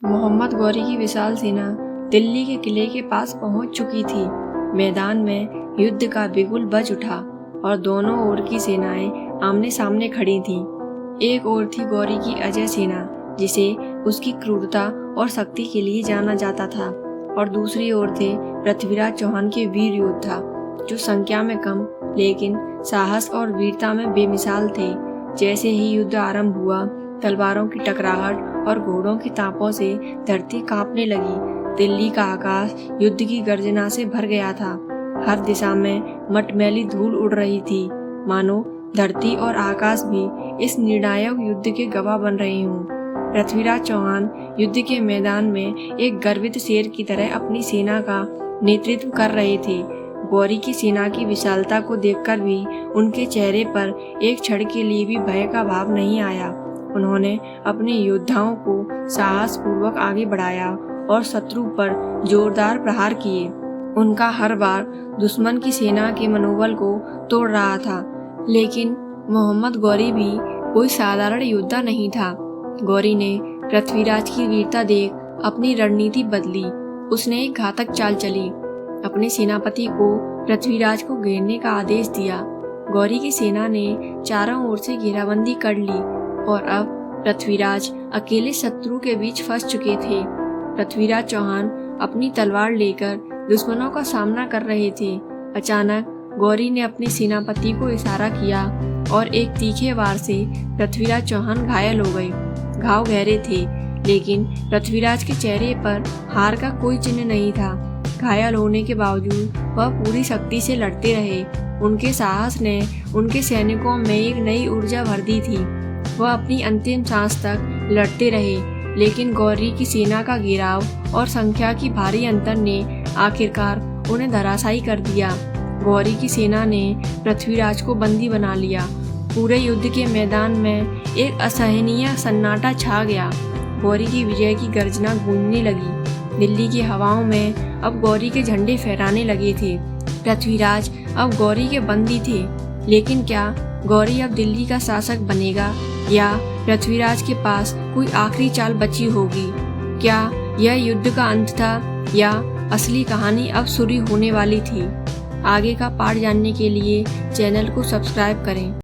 मोहम्मद गौरी की विशाल सेना दिल्ली के किले के पास पहुंच चुकी थी। मैदान में युद्ध का बिगुल बज उठा और दोनों ओर की सेनाएं आमने सामने खड़ी थीं। एक ओर थी गौरी की अजय सेना, जिसे उसकी क्रूरता और शक्ति के लिए जाना जाता था, और दूसरी ओर थे पृथ्वीराज चौहान के वीर योद्धा, जो संख्या में कम लेकिन साहस और वीरता में बेमिसाल थे। जैसे ही युद्ध आरंभ हुआ, तलवारों की टकराहट और घोड़ों की तापों से धरती कांपने लगी। दिल्ली का आकाश युद्ध की गर्जना से भर गया था। हर दिशा में मटमैली धूल उड़ रही थी, मानो धरती और आकाश भी इस निर्णायक युद्ध के गवाह बन रहे हों। पृथ्वीराज चौहान युद्ध के मैदान में एक गर्वित शेर की तरह अपनी सेना का नेतृत्व कर रहे थे। गौरी की सेना की विशालता को देखकर भी उनके चेहरे पर एक क्षण के लिए भी भय का भाव नहीं आया। उन्होंने अपने योद्धाओं को साहस पूर्वक आगे बढ़ाया और शत्रु पर जोरदार प्रहार किए। उनका हर वार दुश्मन की सेना के मनोबल को तोड़ रहा था। लेकिन मोहम्मद गौरी भी कोई साधारण योद्धा नहीं था। गौरी ने पृथ्वीराज की वीरता देख अपनी रणनीति बदली। उसने एक घातक चाल चली। अपने सेनापति को पृथ्वीराज को घेरने का आदेश दिया। गौरी की सेना ने चारों ओर से घेराबंदी कर ली और अब पृथ्वीराज अकेले शत्रु के बीच फंस चुके थे। पृथ्वीराज चौहान अपनी तलवार लेकर दुश्मनों का सामना कर रहे थे। अचानक गौरी ने अपने सेनापति को इशारा किया और एक तीखे वार से पृथ्वीराज चौहान घायल हो गए। घाव गहरे थे, लेकिन पृथ्वीराज के चेहरे पर हार का कोई चिन्ह नहीं था। घायल होने के बावजूद वह पूरी शक्ति से लड़ते रहे। उनके साहस ने उनके सैनिकों में एक नई ऊर्जा भर दी थी। वह अपनी अंतिम सांस तक लड़ते रहे, लेकिन गौरी की सेना का घेराव और संख्या की भारी अंतर ने आखिरकार उन्हें धराशायी कर दिया। गौरी की सेना ने पृथ्वीराज को बंदी बना लिया। पूरे युद्ध के मैदान में एक असहनीय सन्नाटा छा गया। गौरी की विजय की गर्जना गूंजने लगी। दिल्ली की हवाओं में अब गौरी के झंडे फहराने लगे थे। पृथ्वीराज अब गौरी के बंदी थे, लेकिन क्या गौरी अब दिल्ली का शासक बनेगा, या पृथ्वीराज के पास कोई आखिरी चाल बची होगी? क्या यह युद्ध का अंत था, या असली कहानी अब शुरू होने वाली थी? आगे का पार्ट जानने के लिए चैनल को सब्सक्राइब करें।